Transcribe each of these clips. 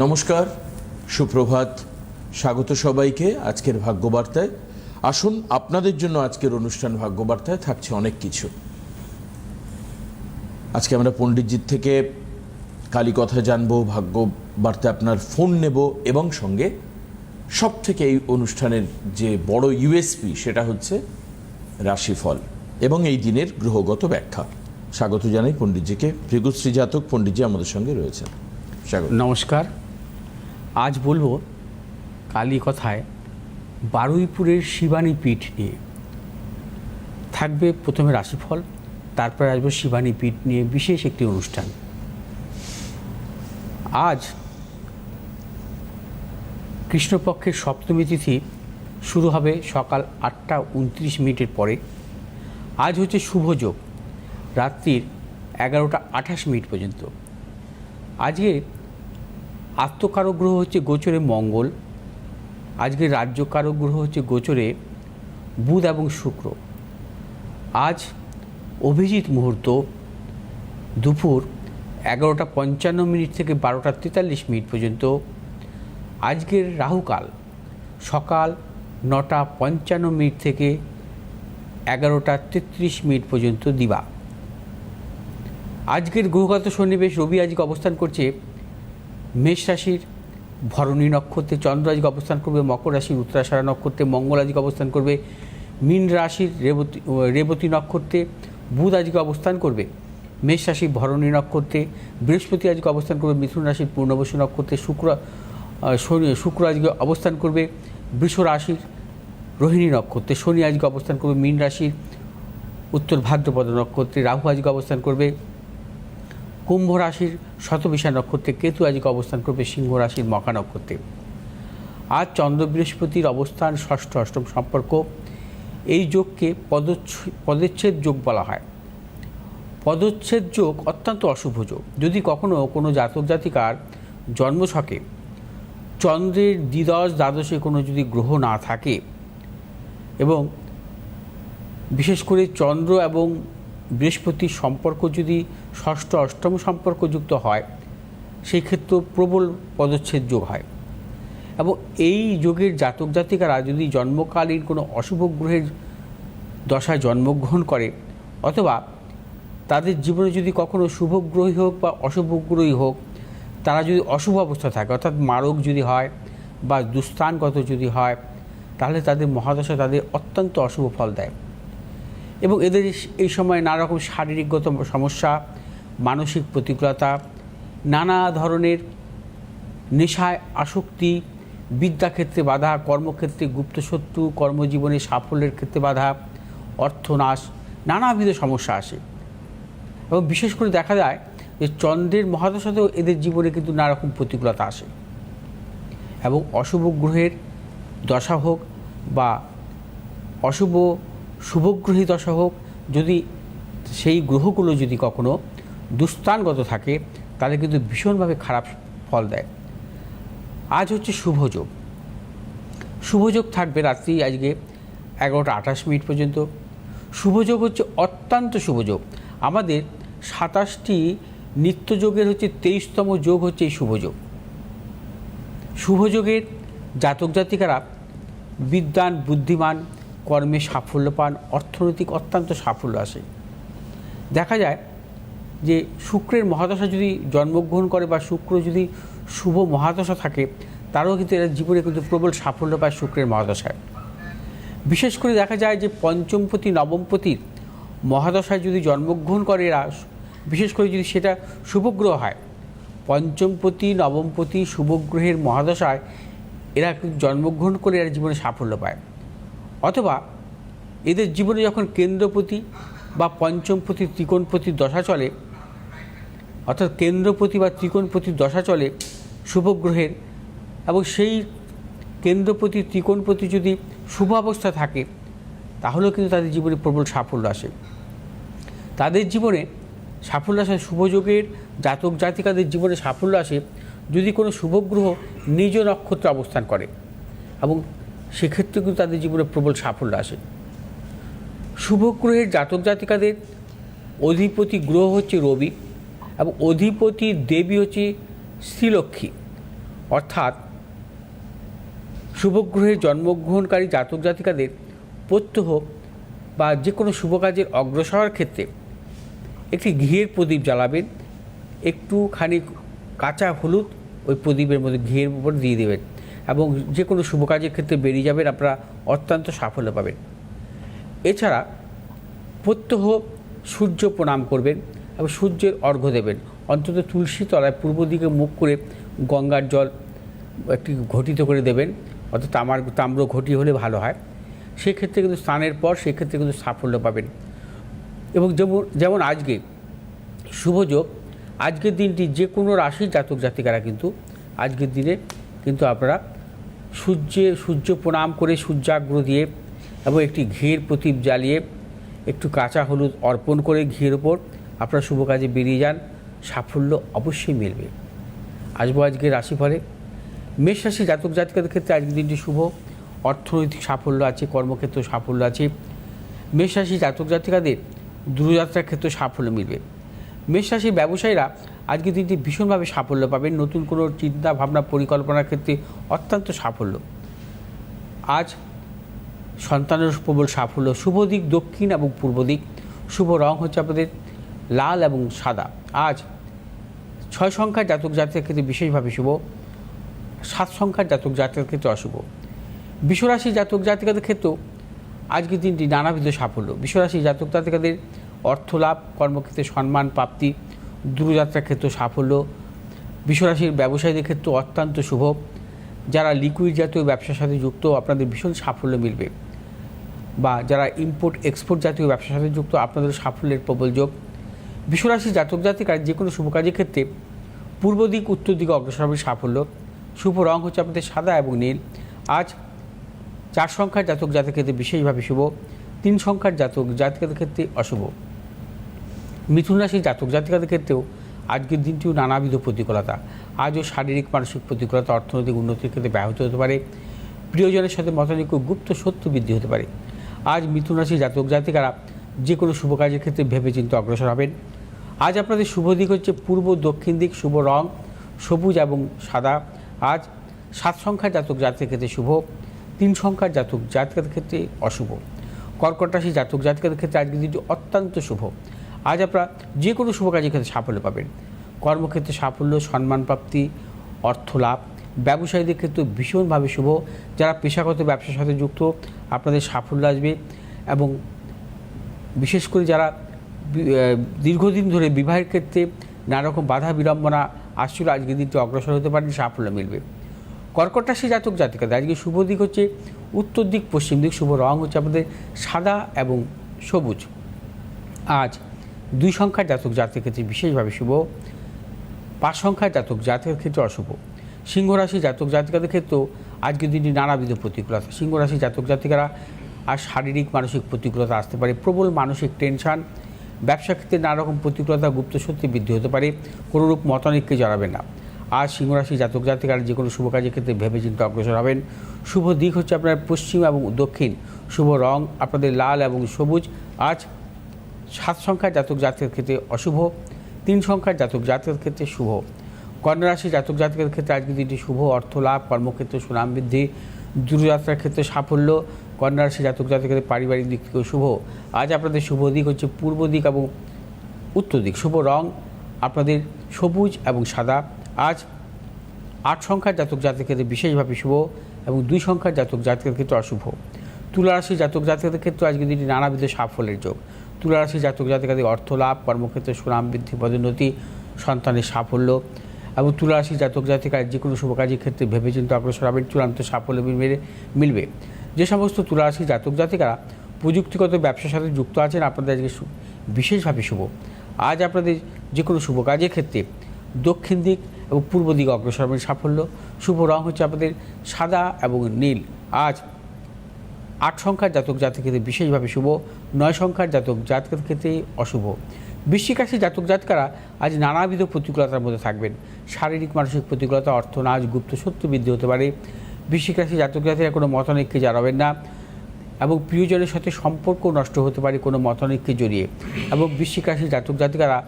নমস্কার, সুপ্রভাত, স্বাগত সবাইকে আজকের ভাগ্যবার্তায়। আসুন, আপনাদের জন্য আজকের অনুষ্ঠান ভাগ্যবার্তায় থাকছে অনেক কিছু। আজকে আমরা পণ্ডিতজির থেকে কালী কথা জানবো, ভাগ্যবার্তায় আপনার ফোন নেব এবং সঙ্গে সব থেকে এই অনুষ্ঠানের যে বড় ইউএসপি সেটা হচ্ছে রাশিফল এবং এই দিনের গ্রহগত ব্যাখ্যা। স্বাগত জানাই পণ্ডিতজিকে। ভৃগুশ্রী জাতক পণ্ডিতজি আমাদের সঙ্গে রয়েছেন। স্বাগত। নমস্কার। আজ বলবো কালী কথায় বারুইপুরের শিবানী পীঠ নিয়ে। থাকবে প্রথমে রাশিফল, তারপরে আসবো শিবানী পীঠ নিয়ে বিশেষ একটি অনুষ্ঠান। আজ কৃষ্ণপক্ষের সপ্তমী তিথি শুরু হবে সকাল 8:29 পরে। আজ হচ্ছে শুভযোগ রাত্রির 11:28 পর্যন্ত। আজকে আত্মকারক গ্রহ হচ্ছে গোচরে মঙ্গল। আজকে রাজ্যকারক গ্রহ হচ্ছে গোচরে বুধ এবং শুক্র। আজ অভিজিৎ মুহূর্ত দুপুর 11:55 থেকে 12:43 পর্যন্ত। আজকের রাহুকাল সকাল 9:55 থেকে 11:33 পর্যন্ত দিবা। আজকের গ্রহগত সন্নিবেশ রবি আজকে অবস্থান করছে মেষ রাশির ভরণী নক্ষত্রে, চন্দ্র আজকে অবস্থান করবে মকর রাশির উত্তরাষাঢ়া নক্ষত্রে, মঙ্গল আজকে অবস্থান করবে মীন রাশির রেবতী নক্ষত্রে, বুধ আজকে অবস্থান করবে মেষ রাশির ভরণী নক্ষত্রে, বৃহস্পতি আজকে অবস্থান করবে মিথুন রাশির পূর্ণবসু নক্ষত্রে, শুক্র আজকে অবস্থান করবে বৃষ রাশির রোহিণী নক্ষত্রে, শনি আজকে অবস্থান করবে মীন রাশির উত্তর ভাদ্রপদ নক্ষত্রে, রাহু আজকে অবস্থান করবে কুম্ভ রাশির শতবিশা নক্ষত্রে, কেতু আজকে অবস্থান করবে সিংহ রাশির মখা নক্ষত্রে। আজ চন্দ্র বৃহস্পতির অবস্থান ষষ্ঠ অষ্টম সম্পর্ক। এই যোগকে পদচ্ছেদ যোগ বলা হয়। পদচ্ছেদ যোগ অত্যন্ত অশুভ যোগ। যদি কখনো কোনো জাতক জাতিকার জন্মছকে চন্দ্রের দ্বিদশ দ্বাদশে কোনো যদি গ্রহ না থাকে এবং বিশেষ করে চন্দ্র এবং বৃহস্পতির সম্পর্ক যদি ষষ্ঠ অষ্টম সম্পর্কযুক্ত হয়, সেই ক্ষেত্রে প্রবল পদচ্ছেদ যোগ হয়। এবং এই যোগের জাতক জাতিকারা যদি জন্মকালীন কোনো অশুভ গ্রহের দশায় জন্মগ্রহণ করে অথবা তাদের জীবনে যদি কখনো শুভ গ্রহই হোক বা অশুভ গ্রহই হোক, তারা যদি অশুভ অবস্থা থাকে অর্থাৎ মারক যদি হয় বা দুস্থানগত যদি হয়, তাহলে তাদের মহাদশা তাদের অত্যন্ত অশুভ ফল দেয়। এবং এদের এই সময় নানা রকম শারীরিকগত সমস্যা, মানসিক প্রতিকূলতা, নানা ধরনের নেশায় আসক্তি, বিদ্যাক্ষেত্রে বাধা, কর্মক্ষেত্রে গুপ্তশত্রু, কর্মজীবনে সাফল্যের ক্ষেত্রে বাধা, অর্থনাশ, নানাবিধ সমস্যা আসে। এবং বিশেষ করে দেখা যায় যে চন্দ্রের মহাদশাতেও এদের জীবনে কিন্তু নানা রকম প্রতিকূলতা আসে। এবং অশুভ গ্রহের দশা হোক বা অশুভ শুভগ্রহী দশা হোক, যদি সেই গ্রহগুলো যদি কখনো দুস্থানগত থাকে তাহলে কিন্তু ভীষণভাবে খারাপ ফল দেয়। আজ হচ্ছে শুভযোগ। শুভযোগ থাকবে রাত্রি আজকে 11:28 পর্যন্ত। শুভযোগ হচ্ছে অত্যন্ত শুভযোগ। আমাদের 27টি নিত্যযোগের হচ্ছে 23তম যোগ হচ্ছে এই শুভযোগ। শুভযোগের জাতক জাতিকারা বিদ্বান, বুদ্ধিমান, কর্মে সাফল্য পান, অর্থনৈতিক অত্যন্ত সাফল্য আসে। দেখা যায় যে শুক্রের মহাদশা যদি জন্মগ্রহণ করে বা শুক্র যদি শুভ মহাদশা থাকে, তারও কিন্তু এরা জীবনে কিন্তু প্রবল সাফল্য পায় শুক্রের মহাদশায়। বিশেষ করে দেখা যায় যে পঞ্চমপতি নবমপতির মহাদশায় যদি জন্মগ্রহণ করে এরা, বিশেষ করে যদি সেটা শুভগ্রহ হয়, পঞ্চমপতি নবমপতি শুভগ্রহের মহাদশায় এরা জন্মগ্রহণ করে এরা জীবনে সাফল্য পায়। অথবা এদের জীবনে যখন কেন্দ্রপতি বা পঞ্চমপতি ত্রিকোণপতির দশা চলে, অর্থাৎ কেন্দ্রপতি বা ত্রিকোণপতির দশা চলে শুভগ্রহের, এবং সেই কেন্দ্রপতি ত্রিকোণপতি যদি শুভ অবস্থা থাকে, তাহলেও কিন্তু তাদের জীবনে প্রবল সাফল্য আসে। তাদের জীবনে সাফল্য আসে, শুভযোগের জাতক জাতিকাদের জীবনে সাফল্য আসে যদি কোনো শুভগ্রহ নিজ নক্ষত্রে অবস্থান করে, এবং সেক্ষেত্রে কিন্তু তাদের জীবনে প্রবল সাফল্য আসে। শুভগ্রহের জাতক জাতিকাদের অধিপতি গ্রহ হচ্ছে রবি এবং অধিপতি দেবী হচ্ছে শ্রীলক্ষ্মী। অর্থাৎ শুভগ্রহের জন্মগ্রহণকারী জাতক জাতিকাদের প্রত্যহ বা যে কোনো শুভ কাজের অগ্রসরের ক্ষেত্রে একটি ঘিয়ের প্রদীপ জ্বালাবেন, একটুখানি কাঁচা হলুদ ওই প্রদীপের মধ্যে ঘিয়ের উপর দিয়ে দেবেন এবং যে কোনো শুভ কাজের ক্ষেত্রে বেরিয়ে যাবেন, আপনারা অত্যন্ত সাফল্য পাবেন। এছাড়া প্রত্যহ সূর্য প্রণাম করবেন এবং সূর্যের অর্ঘ্য দেবেন। অন্তত তুলসী তলায় পূর্ব দিকে মুখ করে গঙ্গার জল একটি ঘটিত করে দেবেন, অর্থাৎ তাম্র ঘটি হলে ভালো হয়। সেক্ষেত্রে কিন্তু স্নানের পর সেক্ষেত্রে কিন্তু সাফল্য পাবেন। এবং যেমন আজকে শুভযোগ, আজকের দিনটি যে কোনো রাশির জাতক জাতিকারা কিন্তু আজকের দিনে কিন্তু আপনারা সূর্য প্রণাম করে সূর্যাগ্র দিয়ে এবং একটি ঘিয়ের প্রদীপ জ্বালিয়ে একটু কাঁচা হলুদ অর্পণ করে ঘিয়ের ওপর আপনারা শুভ কাজে বেরিয়ে যান, সাফল্য অবশ্যই মিলবে। আসবো আজকে রাশিফলে। মেষ রাশি জাতক জাতিকাদের ক্ষেত্রে আজকের দিনটি শুভ, অর্থনৈতিক সাফল্য আছে, কর্মক্ষেত্রে সাফল্য আছে। মেষ রাশি জাতক জাতিকাদের দূরযাত্রার ক্ষেত্রে সাফল্য মিলবে। মেষ রাশির ব্যবসায়ীরা আজকের দিনটি ভীষণভাবে সাফল্য পাবেন, নতুন কোনো চিন্তা ভাবনা পরিকল্পনার ক্ষেত্রে অত্যন্ত সাফল্য। আজ সন্তানের প্রবল সাফল্য। শুভ দিক দক্ষিণ এবং পূর্ব দিক। শুভ রং হচ্ছে আপনাদের লাল এবং সাদা। আজ 6 সংখ্যার জাতক জাতিকার ক্ষেত্রে বিশেষভাবে শুভ, 7 সংখ্যার জাতক জাতিকার ক্ষেত্রে অশুভ। বিশ্বরাশি জাতক জাতিকাদের ক্ষেত্রেও আজকের দিনটি নানাবিধ সাফল্য। বিশ্বরাশি জাতক জাতিকাদের অর্থলাভ, কর্মক্ষেত্রে সম্মান প্রাপ্তি, দূরযাত্রার ক্ষেত্রে সাফল্য। বিশ্বরাশির ব্যবসায়ীদের ক্ষেত্রে অত্যন্ত শুভ। যারা লিকুইড জাতীয় ব্যবসার সাথে যুক্ত আপনাদের ভীষণ সাফল্য মিলবে, বা যারা ইম্পোর্ট এক্সপোর্ট জাতীয় ব্যবসার সাথে যুক্ত আপনাদের সাফল্যের প্রবল যোগ। বিশ্বরাশি জাতক জাতিকার যে কোনো শুভ কাজের ক্ষেত্রে পূর্ব দিক উত্তর দিকে অগ্রসর হবে সাফল্য। শুভ রং হচ্ছে আপনাদের সাদা এবং নীল। আজ 4 সংখ্যার জাতক জাতিকাদের ক্ষেত্রে বিশেষভাবে শুভ, 3 সংখ্যার জাতক জাতিকাদের ক্ষেত্রে অশুভ। মিথুন রাশির জাতক জাতিকাদের ক্ষেত্রেও আজকের দিনটিও নানাবিধ প্রতিকূলতা। আজও শারীরিক মানসিক প্রতিকূলতা অর্থনৈতিক উন্নতির ক্ষেত্রে ব্যাহত হতে পারে। প্রিয়জনের সাথে মতানৈক্য, গুপ্ত শত্রু বৃদ্ধি হতে পারে। আজ মিথুন রাশির জাতক জাতিকারা যে কোনো শুভ কাজের ক্ষেত্রে ভেবেচিন্তে অগ্রসর হবেন। আজ আপনাদের শুভ দিক হচ্ছে পূর্ব দক্ষিণ দিক। শুভ রং সবুজ এবং সাদা। আজ 7 সংখ্যার জাতক জাতিকাদের ক্ষেত্রে শুভ, 3 সংখ্যার জাতক জাতিকাদের ক্ষেত্রে অশুভ। কর্কট রাশি জাতক জাতিকাদের ক্ষেত্রে আজকের দিনটি অত্যন্ত শুভ। আজ আপনারা যে কোনো শুভ কাজের ক্ষেত্রে সাফল্য পাবেন। কর্মক্ষেত্রে সাফল্য, সম্মান প্রাপ্তি, অর্থ লাভ। ব্যবসায়ীদের ক্ষেত্রে ভীষণভাবে শুভ। যারা পেশাগত ব্যবসার সাথে যুক্ত আপনাদের সাফল্য আসবে, এবং বিশেষ করে যারা দীর্ঘদিন ধরে বিবাহের ক্ষেত্রে নানা রকম বাধা বিড়ম্বনা আসছিল, আজকের দিনটি অগ্রসর হতে পারেন, সাফল্য মিলবে। কর্কট রাশি জাতক জাতিকাদের আজকে শুভ দিক হচ্ছে উত্তর দিক পশ্চিম দিক। শুভ রং হচ্ছে আপনাদের সাদা এবং সবুজ। আজ 2 সংখ্যার জাতক জাতিকাদের ক্ষেত্রে বিশেষভাবে শুভ, 5 সংখ্যার জাতক জাতিকাদের ক্ষেত্রে অশুভ। সিংহ রাশি জাতক জাতিকাদের ক্ষেত্রেও আজকের দিনটি নানাবিধ প্রতিকূলতা। সিংহ রাশি জাতক জাতিকারা আর শারীরিক মানসিক প্রতিকূলতা আসতে পারে, প্রবল মানসিক টেনশন, ব্যবসা ক্ষেত্রে নানা রকম প্রতিকূলতা, গুপ্ত শক্তি বৃদ্ধি হতে পারে। কোনোরূপ মতানৈক্যে জড়াবেন না। আজ সিংহরাশি জাতক জাতিকারা যে কোনো শুভ কাজের ক্ষেত্রে ভেবেচিন্তে অগ্রসর হবেন। শুভ দিক হচ্ছে আপনার পশ্চিম এবং দক্ষিণ। শুভ রং আপনাদের লাল এবং সবুজ। আজ 7 সংখ্যার জাতক জাতিকার ক্ষেত্রে অশুভ, 3 সংখ্যার জাতক জাতিকার ক্ষেত্রে শুভ। কন্যা রাশি জাতক জাতিকার ক্ষেত্রে আজকের দিনটি শুভ, অর্থ লাভ, কর্মক্ষেত্রে সুনাম বৃদ্ধি, দূরযাত্রার ক্ষেত্রে সাফল্য। কন্যা রাশি জাতক জাতিকাদের পারিবারিক দিক থেকেও শুভ। আজ আপনাদের শুভ দিক হচ্ছে পূর্ব দিক এবং উত্তর দিক। শুভ রং আপনাদের সবুজ এবং সাদা। আজ 8 সংখ্যার জাতক জাতিকাদের ক্ষেত্রে বিশেষভাবে শুভ, এবং 2 সংখ্যার জাতক জাতিকাদের ক্ষেত্রে অশুভ। তুলা রাশি জাতক জাতিকাদের ক্ষেত্রে আজকের দিনটি নানাবিধ সাফল্যের যোগ। তুলা রাশি জাতক জাতিকাদের অর্থ লাভ, কর্মক্ষেত্রে সুনাম বৃদ্ধি, পদোন্নতি, সন্তানের সাফল্য। এবং তুলা রাশি জাতক জাতিকার যে কোনো শুভ কাজের ক্ষেত্রে ভেবেচিন্তে অগ্রসর হবেন, চূড়ান্ত সাফল্য মিলবে। যে সমস্ত তুলা রাশি জাতক জাতিকারা প্রযুক্তিগত ব্যবসার সাথে যুক্ত আছেন আপনাদের আজকে বিশেষভাবে শুভ। আজ আপনাদের যে কোনো শুভ কাজের ক্ষেত্রে দক্ষিণ দিক এবং পূর্ব দিকে অগ্রসর হবেন, সাফল্য। শুভ রং হচ্ছে আপনাদের সাদা এবং নীল। আজ 8 সংখ্যার জাতক জাতিকাদের ক্ষেত্রে বিশেষভাবে শুভ, 9 সংখ্যার জাতক জাতিকাদের ক্ষেত্রে অশুভ। বৃশ্চিক রাশি জাতক জাতিকারা আজ নানাবিধ প্রতিকূলতার মধ্যে থাকবেন। শারীরিক মানসিক প্রতিকূলতা, অর্থনাশ, গুপ্ত শত্রু বৃদ্ধি হতে পারে। বৃশ্চিক রাশি জাতক জাতিকারা কোনো মতানৈক্যে জড়াবেন না, এবং প্রিয়জনের সাথে সম্পর্ক নষ্ট হতে পারে কোনো মতানৈক্যে জড়িয়ে। এবং বৃশ্চিক রাশি জাতক জাতিকারা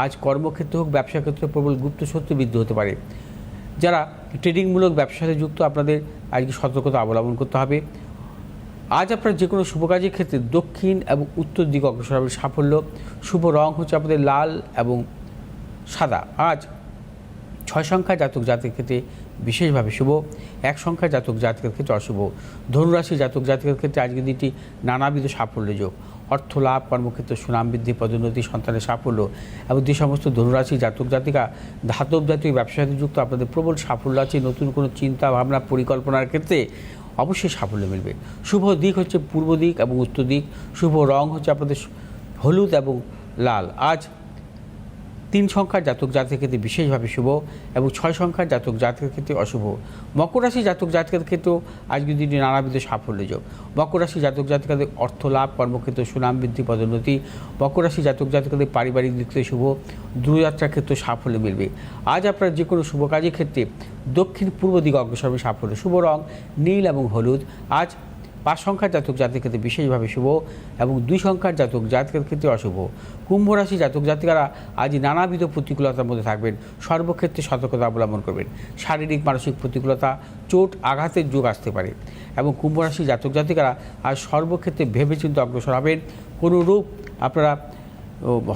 আজ কর্মক্ষেত্রে হোক ব্যবসা ক্ষেত্রে প্রবল গুপ্ত শত্রু বৃদ্ধি হতে পারে। যারা ট্রেডিংমূলক ব্যবসার সাথে যুক্ত, আপনাদের আজকে সতর্কতা অবলম্বন করতে হবে। আজ আপনার যে কোনো শুভ কাজের ক্ষেত্রে দক্ষিণ এবং উত্তর দিকে অগ্রসর হবে সাফল্য। শুভ রং হচ্ছে আপনাদের লাল এবং সাদা। আজ 6 সংখ্যা জাতক জাতকের ক্ষেত্রে বিশেষভাবে শুভ, 1 সংখ্যা জাতক জাতকের ক্ষেত্রে অশুভ। ধনুরাশি জাতক জাতকের ক্ষেত্রে আজকের দিনটি নানাবিধ সাফল্য যোগ, অর্থ লাভ, কর্মক্ষেত্রে সুনাম বৃদ্ধি, পদোন্নতি, সন্তানের সাফল্য। এবং যে সমস্ত ধনুরাশি জাতক জাতিকা ধাতব জাতীয় ব্যবসার সাথে যুক্ত, আপনাদের প্রবল সাফল্য আছে। নতুন কোনো চিন্তা ভাবনা পরিকল্পনার ক্ষেত্রে অবশ্যই সাফল্য মিলবে। শুভ দিক হচ্ছে পূর্ব দিক এবং উত্তর দিক। শুভ রং হচ্ছে আপনাদের হলুদ এবং লাল। আজ 3 সংখ্যার জাতক জাতকের ক্ষেত্রে বিশেষভাবে শুভ এবং 6 সংখ্যার জাতক জাতকের ক্ষেত্রে অশুভ। মকর রাশি জাতক জাতকের ক্ষেত্রেও আজকের দিনটি নানাবিধ সাফল্য যোগ। মকর রাশি জাতক জাতিকাদের অর্থ লাভ, কর্মক্ষেত্রে সুনাম বৃদ্ধি, পদোন্নতি। মকর রাশি জাতক জাতিকাদের পারিবারিক দিক থেকে শুভ, দূরযাত্রার ক্ষেত্রে সাফল্য মিলবে। আজ আপনার যে কোনো শুভ কাজের ক্ষেত্রে দক্ষিণ পূর্ব দিকে অগ্রসর হবে সাফল্য। শুভ রং নীল এবং হলুদ। আজ 5 সংখ্যার জাতক জাতকের ক্ষেত্রে বিশেষভাবে শুভ এবং 2 সংখ্যার জাতক জাতকের ক্ষেত্রে অশুভ। কুম্ভ রাশি জাতক জাতিকারা আজ নানাবিধ প্রতিকূলতার মধ্যে থাকবেন, সর্বক্ষেত্রে সতর্কতা অবলম্বন করবেন। শারীরিক মানসিক প্রতিকূলতা, চোট আঘাতের যোগ আসতে পারে এবং কুম্ভ রাশি জাতক জাতিকারা আজ সর্বক্ষেত্রে ভেবেচিন্তে অগ্রসর হবেন। কোনো রূপ আপনারা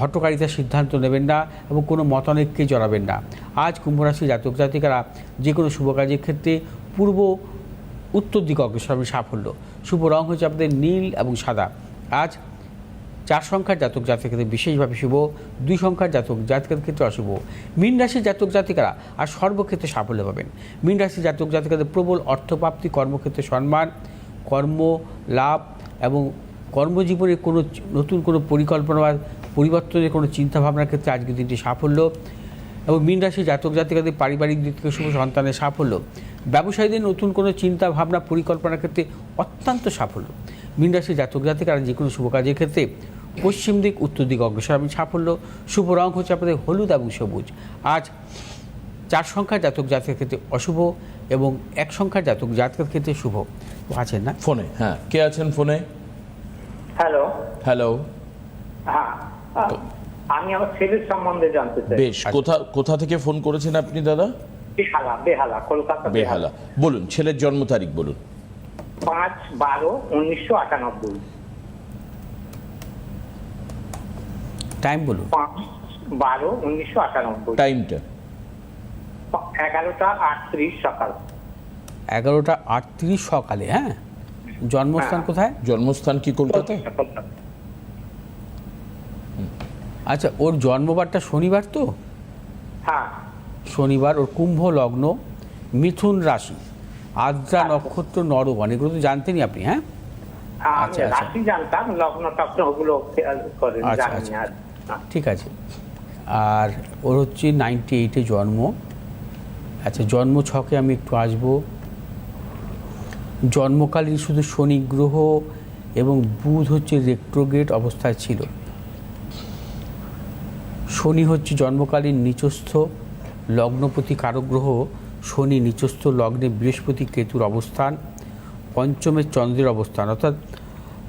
হটকারিতার সিদ্ধান্ত নেবেন না এবং কোনো মতানৈক্যে জড়াবেন না। আজ কুম্ভ রাশি জাতক জাতিকারা যে কোনো শুভ কাজের ক্ষেত্রে পূর্ব উত্তর দিকে অগ্রসর হবে সাফল্য। শুভ রং হচ্ছে আপনাদের নীল এবং সাদা। আজ 4 সংখ্যার জাতক জাতকের ক্ষেত্রে বিশেষভাবে শুভ, 2 সংখ্যার জাতক জাতকের ক্ষেত্রে অশুভ। মীন রাশির জাতক জাতিকারা আর সর্বক্ষেত্রে সাফল্য পাবেন। মীন রাশির জাতক জাতিকাদের প্রবল অর্থপ্রাপ্তি, কর্মক্ষেত্রে সম্মান, কর্ম লাভ এবং কর্মজীবনে কোনো নতুন কোনো পরিকল্পনা বা পরিবর্তনের কোনো চিন্তাভাবনার ক্ষেত্রে আজকের দিনটি সাফল্য। এবং মীন রাশির জাতক জাতিকাদের পারিবারিক দিক থেকে শুভ, সন্তানের সাফল্য। ব্যবসায়ীদের নতুন কোনো চিন্তা ভাবনা পরিকল্পনার ক্ষেত্রে অত্যন্ত সাফল্য। মীন রাশির জাতক জাতিকারা যে কোনো শুভ কাজের ক্ষেত্রে পশ্চিম দিক উত্তর দিক অগ্রসর হবে সাফল্য। শুভ রং হচ্ছে আপনাদের হলুদ এবং সবুজ। আজ 4 সংখ্যার জাতক জাতকের ক্ষেত্রে অশুভ এবং 1 সংখ্যার জাতক জাতকের ক্ষেত্রে শুভ। আছেন না ফোনে? হ্যাঁ, কে আছেন ফোনে? হ্যালো। হ্যালো। হ্যাঁ, আমি আমার ছেলের সম্বন্ধে জানতে চাই। বেশ, কোথা থেকে ফোন করেছেন আপনি দাদা? বেহালা, কলকাতা বেহালা। বলুন, ছেলের জন্ম তারিখ বলুন। 5/12/1998। টাইম বলুন। 5/12/1998। টাইমটা? 11টা 38 সকাল। 11টা 38 সকালে। হ্যাঁ, জন্মস্থান কোথায়? জন্মস্থান কি কলকাতায়? আচ্ছা, ওর জন্মবারটা শনিবার তো? হ্যাঁ, শনিবার। ওর কুম্ভ লগ্ন, মিথুন রাশি, আদ্রা নক্ষত্র, নরবন। এগুলো তো জানতেনই আপনি? হ্যাঁ, আমি আচ্ছা, আচ্ছা। রাশি জানতাম, লগ্ন টগ্ন ওগুলো খেয়াল করে আচ্ছা, জানি আচ্ছা। আর। ঠিক আছে। আর ওর হচ্ছে 98-এ জন্ম। আচ্ছা, জন্ম ছকে আমি একটু আসব। জন্মকালীন শুধু শনি গ্রহ এবং বুধ হচ্ছে রেট্রোগ্রেড অবস্থায় ছিল। শনি হচ্ছে জন্মকালীন নিচস্থ, লগ্নপতি কারক গ্রহ শনি নিচস্থ, লগ্নে বৃহস্পতি কেতুর অবস্থান, পঞ্চমে চন্দ্রের অবস্থান, অর্থাৎ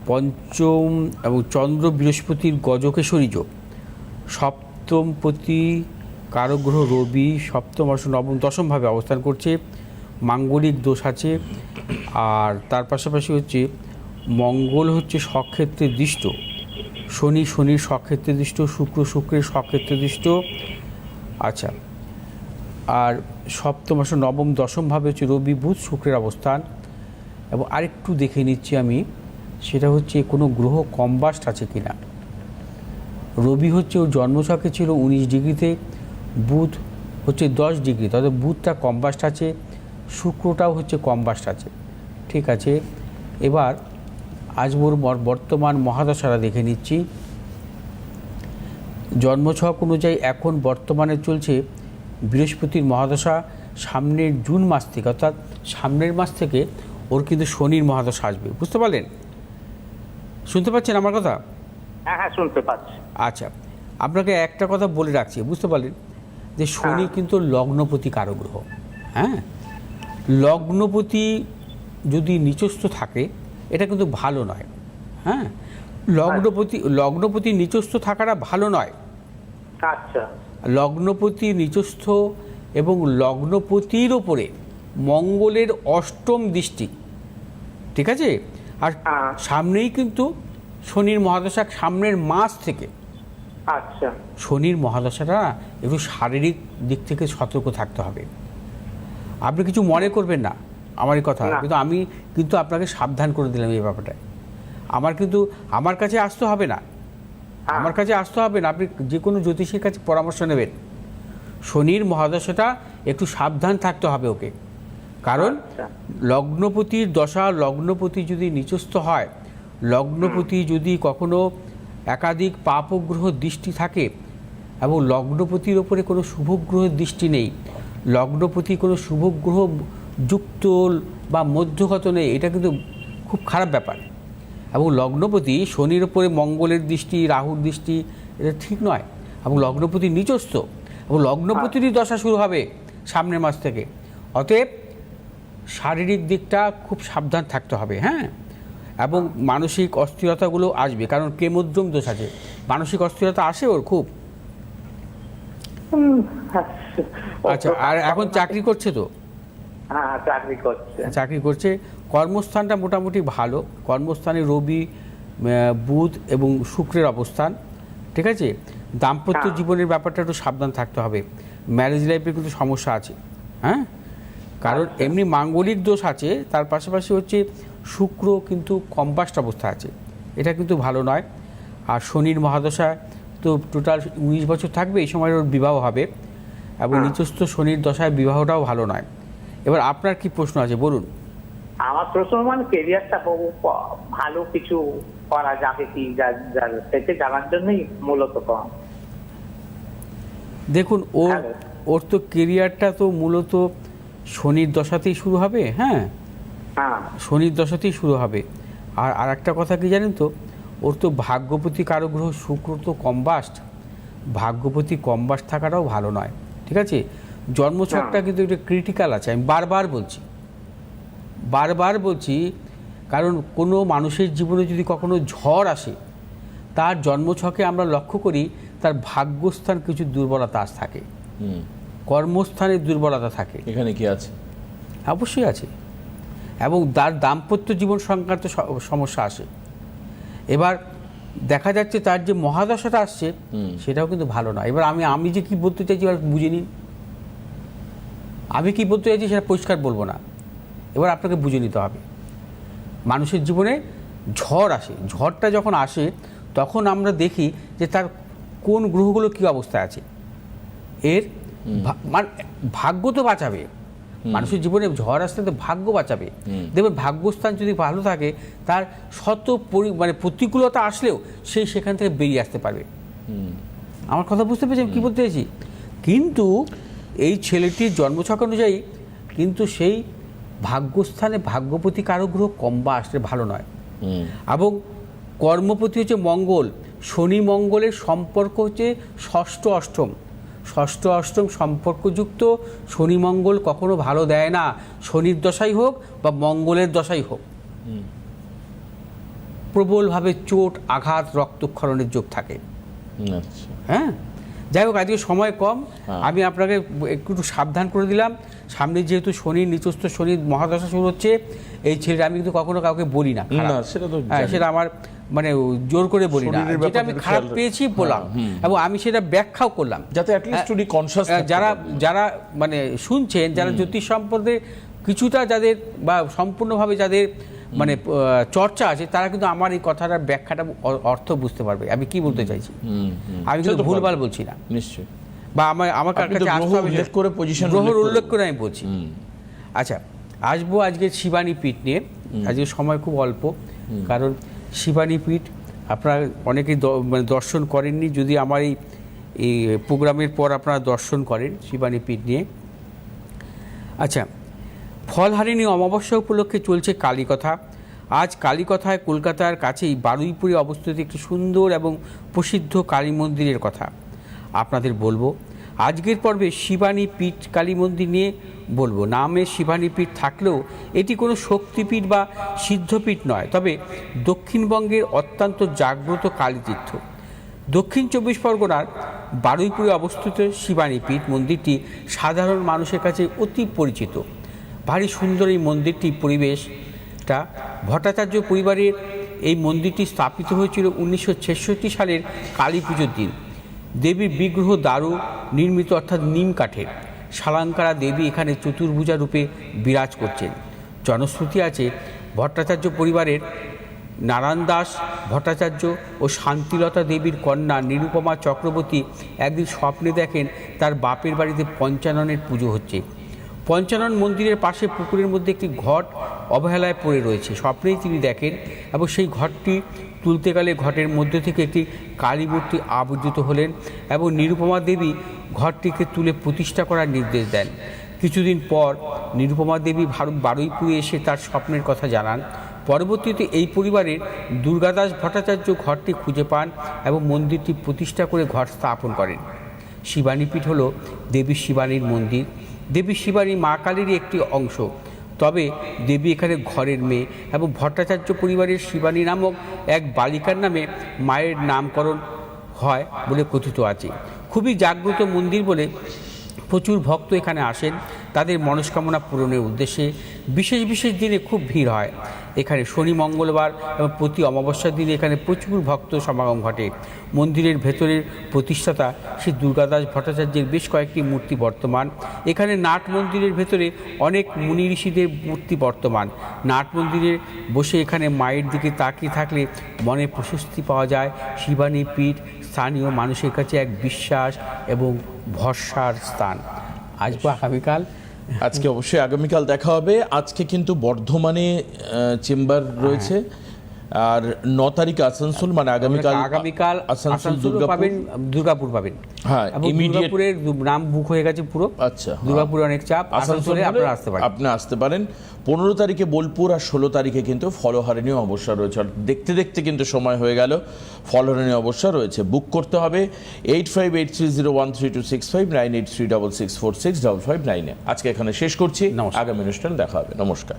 পঞ্চম এবং চন্দ্র বৃহস্পতির গজকেশরী যোগ। সপ্তমপতি কারক গ্রহ রবি সপ্তম, নবম, দশমভাবে অবস্থান করছে। মাঙ্গলিক দোষ আছে। আর তার পাশাপাশি হচ্ছে মঙ্গল হচ্ছে স্বক্ষেত্রে দৃষ্ট, শনি শনির স্বক্ষেত্রে দৃষ্ট, শুক্র শুক্রের স্বক্ষেত্রে দৃষ্ট। আচ্ছা, আর সপ্তম, নবম, দশমভাবে হচ্ছে রবি বুধ শুক্রের অবস্থান। এবং আরেকটু দেখে নিচ্ছি আমি, সেটা হচ্ছে কোনো গ্রহ কম্বাস্ট আছে কিনা। রবি হচ্ছে ওর জন্মছকে ছিল 19 ডিগ্রিতে, বুধ হচ্ছে 10 ডিগ্রি, তবে বুধটা কম্বাস্ট আছে, শুক্রটাও হচ্ছে কম্বাস্ট আছে। ঠিক আছে, এবার আজবোর বর্তমান মহাদশারা দেখে নিচ্ছি। জন্মছক অনুযায়ী এখন বর্তমানে চলছে বৃহস্পতির মহাদশা। সামনের জুন মাস থেকে, অর্থাৎ সামনের মাস থেকে ওর কিন্তু শনির মহাদশা আসবে। বুঝতে পারলেন? শুনতে পাচ্ছেন আমার কথা? হ্যাঁ হ্যাঁ, শুনতে পাচ্ছি। আচ্ছা, আপনাকে একটা কথা বলে রাখছি, বুঝতে পারলেন, যে শনি কিন্তু লগ্নপতি কারক গ্রহ। হ্যাঁ, লগ্নপতি যদি নিচস্থ থাকে এটা কিন্তু ভালো নয়। হ্যাঁ, লগ্নপতি নিচস্থ থাকাটা ভালো নয়। আচ্ছা। লগ্নপতি নিচস্থ এবং লগ্নপতির ওপরে মঙ্গলের অষ্টম দৃষ্টি, ঠিক আছে? আর সামনেই কিন্তু শনির মহাদশা, সামনের মাস থেকে। আচ্ছা। শনির মহাদশাটা না একটু শারীরিক দিক থেকে সতর্ক থাকতে হবে। আপনি কিছু মনে করবেন না আমার এই কথা, কিন্তু আমি কিন্তু আপনাকে সাবধান করে দিলাম এই ব্যাপারটায়। আমার কাছে আসতে হবে না, আমার কাছে আসতে হবে না, আপনি যে কোনো জ্যোতিষীর কাছে পরামর্শ নেবেন। শনির মহাদশাটা একটু সাবধান থাকতে হবে ওকে, কারণ লগ্নপতির দশা, লগ্নপতি যদি নিচস্থ হয়, লগ্নপতি যদি কখনো একাধিক পাপগ্রহ দৃষ্টি থাকে এবং লগ্নপতির ওপরে কোনো শুভগ্রহের দৃষ্টি নেই, লগ্নপতি কোনো শুভগ্রহ যুক্ত বা মধ্যগত নেই, এটা কিন্তু খুব খারাপ ব্যাপার। এবং লগ্নপতি শনির ওপরে মঙ্গলের দৃষ্টি, রাহুর দৃষ্টি, এটা ঠিক নয়। এবং লগ্নপতি নিচস্থ এবং লগ্নপতিরই দশা শুরু হবে সামনের মাস থেকে। অতএব শারীরিক দিকটা খুব সাবধান থাকতে হবে, হ্যাঁ। এবং মানসিক অস্থিরতাগুলো আসবে, কারণ কেমোদ্রম দোষ আছে, মানসিক অস্থিরতা আসে ওর খুব। আচ্ছা, আর এখন চাকরি করছে তো? হ্যাঁ, চাকরি করছে। কর্মস্থানটা মোটামুটি ভালো, কর্মস্থানে রবি, বুধ এবং শুক্রের অবস্থান, ঠিক আছে। দাম্পত্য জীবনের ব্যাপারটা একটু সাবধান থাকতে হবে, ম্যারেজ লাইফে কিন্তু সমস্যা আছে, হ্যাঁ। কারণ এমনি মাঙ্গলিক দোষ আছে, তার পাশাপাশি হচ্ছে শুক্র কিন্তু কম্বাস্ট অবস্থা আছে, এটা কিন্তু ভালো নয়। আর শনির মহাদশা তো টোটাল 19 বছর থাকবে, এই সময় ওর বিবাহ হবে, এবং নিচস্থ শনির দশায় বিবাহটাও ভালো নয়। এবার আপনার কি প্রশ্ন আছে বলুন। আমার প্রশ্ন মানে কেরিয়ারটা ভালো কিছু করা যাবে কি, সেটা জানার জন্যই মূলত কম। দেখুন, ওর তো কেরিয়ারটা তো মূলত শনির দশাতেই শুরু হবে, হ্যাঁ, শনির দশাতেই শুরু হবে। আর একটা কথা কি জানেন তো, ওর তো ভাগ্যপতি কারো গ্রহ শুক্র তো কম্বাস্ট, ভাগ্যপতি কম্বাস্ট থাকাটাও ভালো নয়, ঠিক আছে। জন্মছকটা কিন্তু একটা ক্রিটিক্যাল আছে, আমি বারবার বলছি, কারণ কোনো মানুষের জীবনে যদি কখনো ঝড় আসে, তার জন্মছকে আমরা লক্ষ্য করি তার ভাগ্যস্থান কিছু দুর্বলতা থাকে, কর্মস্থানের দুর্বলতা থাকে। এখানে কি আছে? অবশ্যই আছে। এবং তার দাম্পত্য জীবন সংক্রান্ত সমস্যা আসে। এবার দেখা যাচ্ছে তার যে মহাদশাটা আসছে সেটাও কিন্তু ভালো না। এবার আমি যে কি বলতে চাইছি এবার বুঝে নিন, আমি কি বলতে চাইছি সেটা পরিষ্কার বলবো না, এবার আপনাকে বুঝে নিতে হবে। মানুষের জীবনে ঝড় আসে, ঝড়টা যখন আসে তখন আমরা দেখি যে তার কোন গ্রহগুলো কী অবস্থায় আছে। এর ভাগ্য তো বাঁচাবে, মানুষের জীবনে ঝড় আসলে তো ভাগ্য বাঁচাবে। দেখবেন ভাগ্যস্থান যদি ভালো থাকে, তার শত প্রতিকূলতা আসলেও সেই সেখান থেকে বেরিয়ে আসতে পারবে। আমার কথা বুঝতে পেরেছি আমি কী বলতে চাইছি? কিন্তু এই ছেলেটির জন্মছক অনুযায়ী কিন্তু সেই ভাগ্যস্থানে ভাগ্যপতি কারো গ্রহ কম্বাস্ট, ভালো নয়। এবং কর্মপতি হচ্ছে মঙ্গল, শনি মঙ্গলের সম্পর্ক হচ্ছে ষষ্ঠ অষ্টম সম্পর্কযুক্ত। শনি মঙ্গল কখনো ভালো দেয় না, শনির দশাই হোক বা মঙ্গলের দশাই হোক। প্রবলভাবে চোট, আঘাত, রক্তক্ষরণের যোগ থাকে। হ্যাঁ, যাই হোক, আজকে সময় কম, আমি আপনাকে একটু সাবধান করে দিলাম। সামনে যেহেতু শনির নিচস্থ শনির মহাদশা শুরু হচ্ছে, এই ছেলেটা আমি কিন্তু কখনো কাউকে বলি না, সেটা আমার জোর করে বলি না, যেটা আমি খারাপ পেয়েছি বললাম, এবং আমি সেটা ব্যাখ্যাও করলাম যাতে যারা শুনছেন, যারা জ্যোতিষ সম্পর্কে কিছুটা যাদের বা সম্পূর্ণভাবে যাদের চর্চা আছে, তারা কিন্তু আমার এই কথাটার ব্যাখ্যাটা অর্থ বুঝতে পারবে আমি কি বলতে চাইছি। আমি কিন্তু ভুলভাল বলছি না নিশ্চয়ই, বা আমার কাছে গ্রহের উল্লেখ করে আমি বলছি। আচ্ছা, আসবো আজকে শিবানী পীঠ নিয়ে। আজকে সময় খুব অল্প, কারণ শিবানী পীঠ আপনারা অনেকেই দর্শন করেননি, যদি আমার এই প্রোগ্রামের পর আপনারা দর্শন করেন শিবানী পীঠ নিয়ে। আচ্ছা, ফলহারিণী অমাবস্যা উপলক্ষে চলছে কালীকথা। আজ কালীকথায় কলকাতার কাছেই বারুইপুরে অবস্থিত একটি সুন্দর এবং প্রসিদ্ধ কালী মন্দিরের কথা আপনাদের বলবো। আজকের পর্বে শিবানী পীঠ কালী মন্দির নিয়ে বলবো। নামে শিবানী পীঠ থাকলেও এটি কোনো শক্তিপীঠ বা সিদ্ধপীঠ নয়, তবে দক্ষিণবঙ্গের অত্যন্ত জাগ্রত কালীতীর্থ। দক্ষিণ 24 পরগনার বারুইপুরে অবস্থিত শিবানী পীঠ মন্দিরটি সাধারণ মানুষের কাছে অতি পরিচিত। ভারী সুন্দর এই মন্দিরটি পরিবেশটা। ভট্টাচার্য পরিবারের এই মন্দিরটি স্থাপিত হয়েছিল 1966 সালের কালী পুজোর দিন। দেবীর বিগ্রহ দারু নির্মিত অর্থাৎ নিম কাঠের। শালাঙ্কারা দেবী এখানে চতুর্ভুজা রূপে বিরাজ করছেন। জনশ্রুতি আছে ভট্টাচার্য পরিবারের নারায়ণ দাস ভট্টাচার্য ও শান্তিলতা দেবীর কন্যা নিরুপমা চক্রবর্তী একদিন স্বপ্নে দেখেন তার বাপের বাড়িতে পঞ্চাননের পুজো হচ্ছে। পঞ্চানন মন্দিরের পাশে পুকুরের মধ্যে একটি ঘট অবহেলায় পড়ে রয়েছে। স্বপ্নেই তিনি দেখেন এবং সেই ঘটটি তুলতে গেলে ঘটের মধ্যে থেকে একটি কালী মূর্তি আবির্ভূত হলেন এবং নিরুপমা দেবী ঘরটিকে তুলে প্রতিষ্ঠা করার নির্দেশ দেন। কিছুদিন পর নিরুপমা দেবী বারুইপুরে এসে তার স্বপ্নের কথা জানান। পরবর্তীতে এই পরিবারের দুর্গাদাস ভট্টাচার্য ঘরটি খুঁজে পান এবং মন্দিরটি প্রতিষ্ঠা করে ঘর স্থাপন করেন। শিবানীপীঠ হল দেবী শিবানীর মন্দির। দেবী শিবানী মা কালীরই একটি অংশ। তবে দেবী এখানে ঘরের মেয়ে এবং ভট্টাচার্য পরিবারের শিবানী নামক এক বালিকার নামে মায়ের নামকরণ হয় বলে কথিত আছে। খুবই জাগ্রত মন্দির বলে প্রচুর ভক্ত এখানে আসেন তাদের মনস্কামনা পূরণের উদ্দেশ্যে। বিশেষ বিশেষ দিনে খুব ভিড় হয় এখানে। শনি মঙ্গলবার এবং প্রতি অমাবস্যার দিনে এখানে প্রচুর ভক্ত সমাগম ঘটে। মন্দিরের ভেতরের প্রতিষ্ঠাতা শ্রী দুর্গাদাস ভট্টাচার্যের বেশ কয়েকটি মূর্তি বর্তমান। এখানে নাট মন্দিরের ভেতরে অনেক মুনি ঋষিদের মূর্তি বর্তমান। নাট মন্দিরে বসে এখানে মায়ের দিকে তাকিয়ে থাকলে মনে প্রশস্তি পাওয়া যায়। শিবানী পীঠ স্থানীয় মানুষের কাছে এক বিশ্বাস এবং ভরসার স্থান। আসবো আগামীকাল। আজকে অবশ্যই আগামীকাল দেখা হবে। আজকে কিন্তু বর্ধমানে চেম্বার রয়েছে আর 9 তারিখ আসানসোল, মানে আগামীকাল আসানসোল দুর্গাপুর পাবেন। হ্যাঁ, দুর্গাপুরের নাম বুক হয়ে গেছে পুরো। আচ্ছা, দুর্গাপুরে অনেক চাপ। আসানসোলে আপনারা আসতে পারেন। আপনি আসতে পারেন। 15 তারিখে বোলপুর আর 16 তারিখে কিন্তু ফলহারিণী অবসর রয়েছে। আর দেখতে দেখতে কিন্তু সময় হয়ে গেল। ফলহারিণী অবসর রয়েছে। বুক করতে হবে 8583013265 9836646559। আজকে এখানে শেষ করছি। আগামী অনুষ্ঠান দেখা হবে। নমস্কার।